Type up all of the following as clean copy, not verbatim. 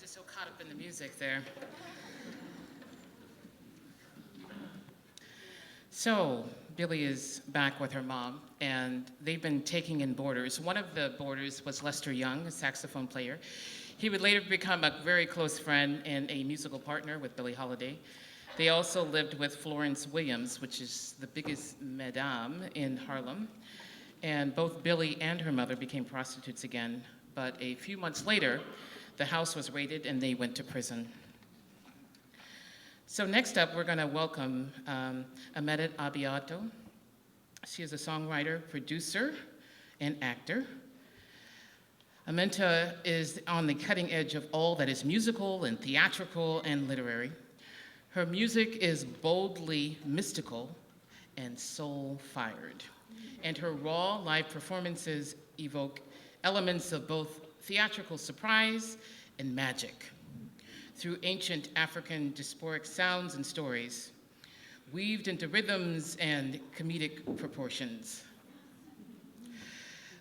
just so caught up in the music there. So, Billie is back with her mom, and they've been taking in boarders. One of the boarders was Lester Young, a saxophone player. He would later become a very close friend and a musical partner with Billie Holiday. They also lived with Florence Williams, which is the biggest madame in Harlem. And both Billie and her mother became prostitutes again. But a few months later, the house was raided and they went to prison. So next up, we're going to welcome Amenta Abioto. She is a songwriter, producer, and actor. Amenta is on the cutting edge of all that is musical and theatrical and literary. Her music is boldly mystical and soul-fired, and her raw live performances evoke elements of both theatrical surprise and magic through ancient African diasporic sounds and stories, weaved into rhythms and comedic proportions.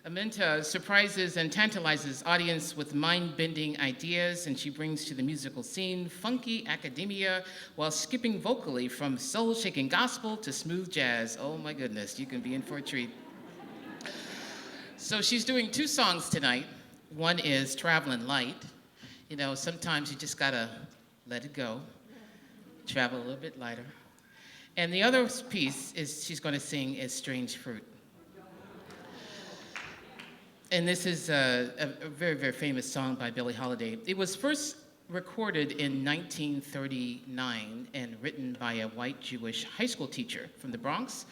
Amenta surprises and tantalizes audience with mind-bending ideas, and she brings to the musical scene funky academia while skipping vocally from soul-shaking gospel to smooth jazz. Oh my goodness, you can be in for a treat. So she's doing 2 songs tonight. One is Traveling Light. You know, sometimes you just gotta let it go, travel a little bit lighter. And the other piece is she's gonna sing is Strange Fruit. And this is a very, very famous song by Billie Holiday. It was first recorded in 1939 and written by a white Jewish high school teacher from the Bronx.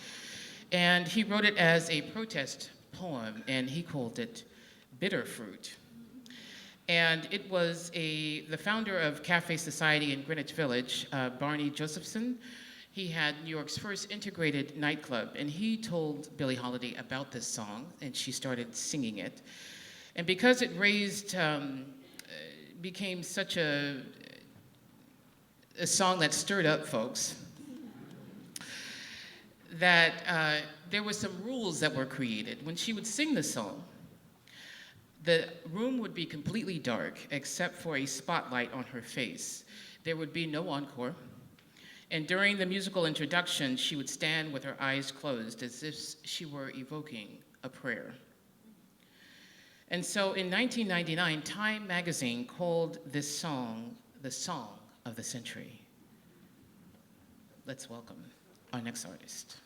And he wrote it as a protest poem, and he called it Bitter Fruit. And it was the founder of Cafe Society in Greenwich Village, Barney Josephson. He had New York's first integrated nightclub, and he told Billie Holiday about this song, and she started singing it. And because it became such a song that stirred up folks, that there were some rules that were created. When she would sing the song, the room would be completely dark except for a spotlight on her face. There would be no encore. And during the musical introduction, she would stand with her eyes closed as if she were evoking a prayer. And so in 1999, Time magazine called this song the song of the century. Let's welcome our next artist.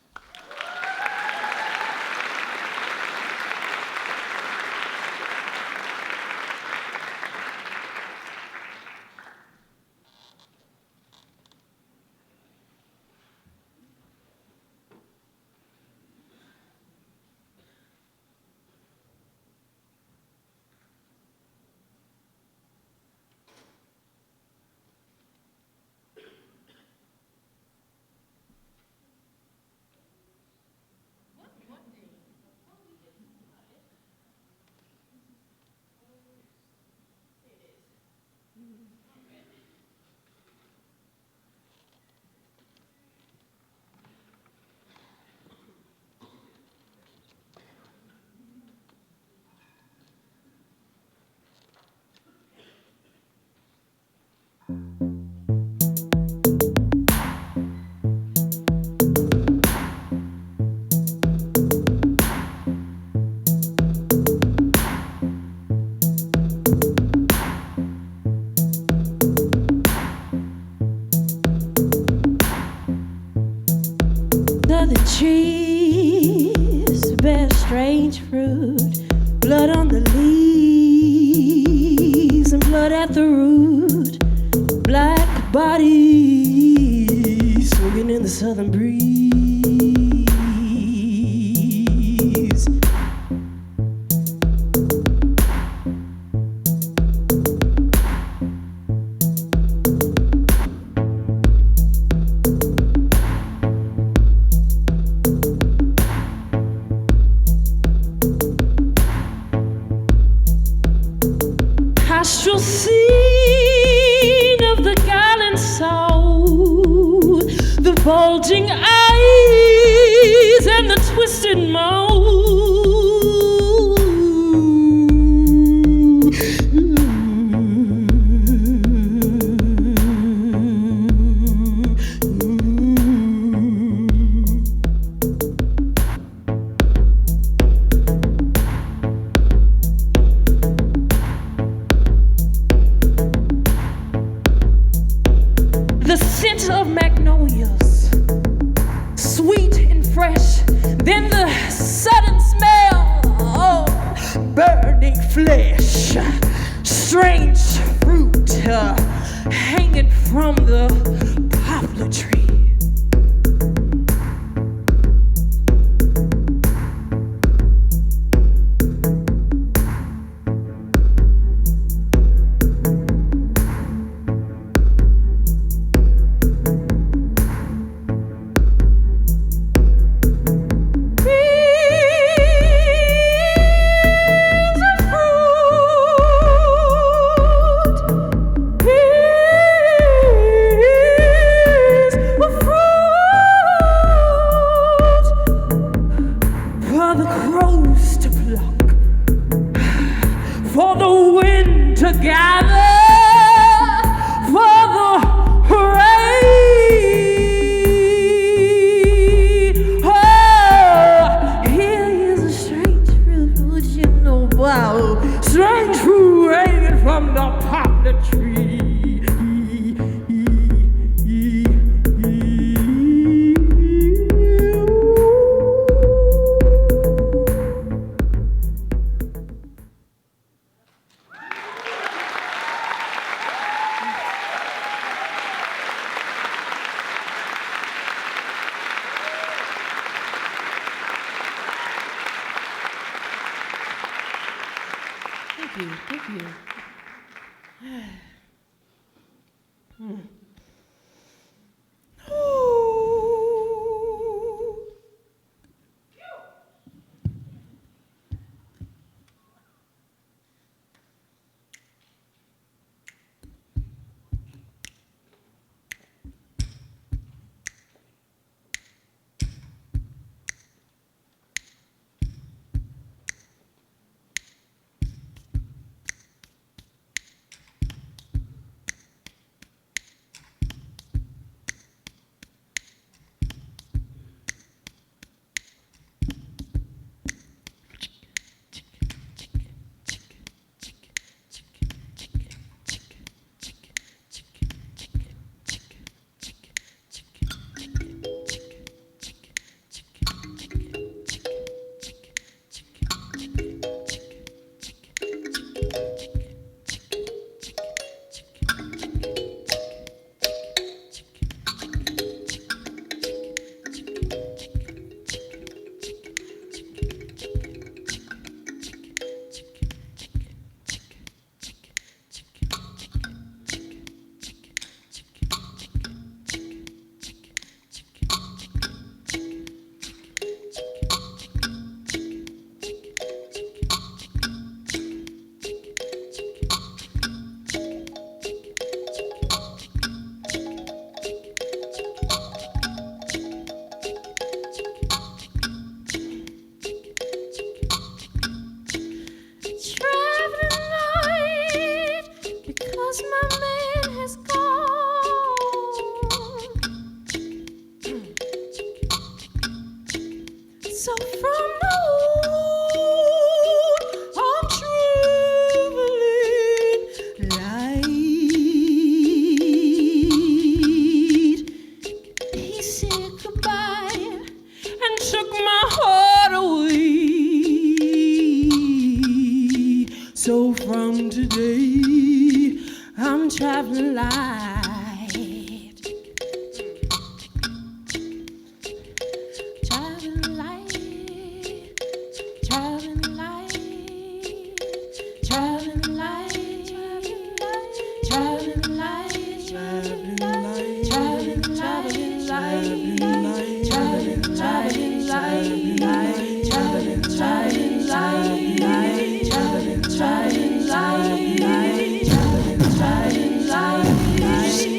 Trees bear strange fruit, blood on the leaves and blood at the root. Black bodies swinging in the southern breeze. Astral scene of the gallant soul, the bulging eyes and the twisted mouth. flesh, strange fruit hanging from the poplar tree. Thank you. So from today, I'm traveling light. Traveling light. Traveling light. Traveling light. Traveling light. Traveling light. Traveling light. Traveling light. Traveling light. Traveling light. Shining light, shining light, shining light.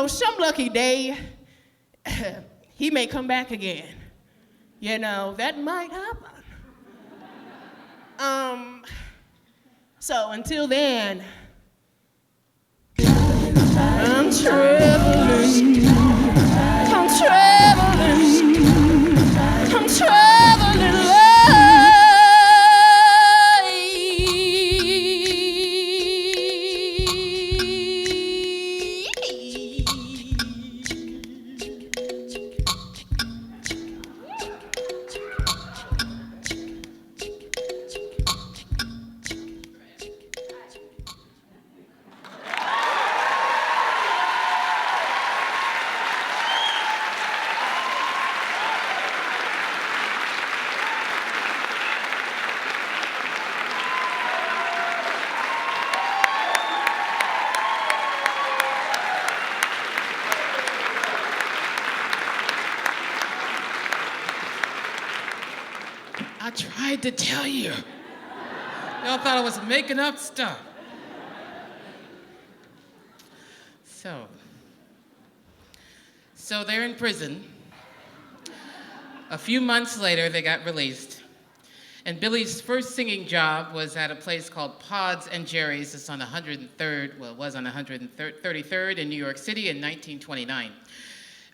some lucky day, he may come back again. That might happen. So until then, I'm traveling. I'm traveling. I'm traveling I tried to tell you. Y'all thought I was making up stuff. So they're in prison. A few months later, they got released. And Billie's first singing job was at a place called Pod's and Jerry's. It's on 103rd, well, it was on 133rd in New York City in 1929.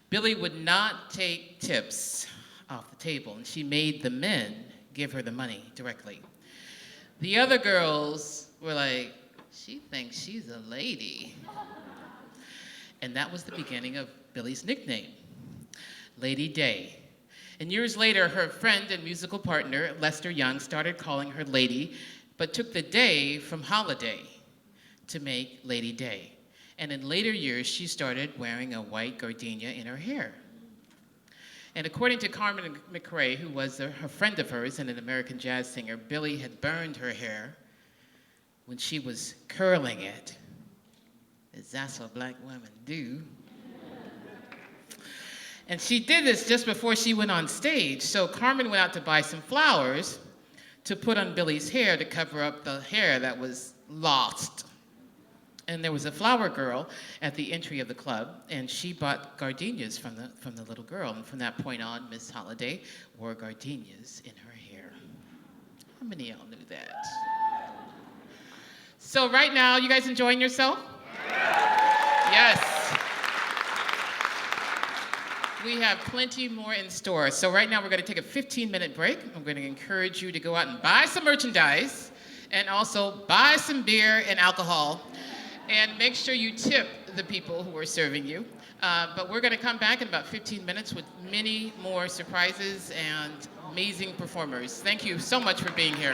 Billie would not take tips off the table, and she made the men give her the money directly. The other girls were like, she thinks she's a lady. And that was the beginning of Billie's nickname, Lady Day. And years later, her friend and musical partner, Lester Young, started calling her Lady, but took the day from holiday to make Lady Day. And in later years, she started wearing a white gardenia in her hair. And according to Carmen McRae, who was a friend of hers and an American jazz singer, Billie had burned her hair when she was curling it, as that's what black women do. And she did this just before she went on stage. So Carmen went out to buy some flowers to put on Billie's hair to cover up the hair that was lost. And there was a flower girl at the entry of the club, and she bought gardenias from the little girl. And from that point on, Miss Holiday wore gardenias in her hair. How many of y'all knew that? So right now, you guys enjoying yourself? Yes. We have plenty more in store. So right now, we're going to take a 15-minute break. I'm going to encourage you to go out and buy some merchandise and also buy some beer and alcohol. And make sure you tip the people who are serving you. But we're going to come back in about 15 minutes with many more surprises and amazing performers. Thank you so much for being here.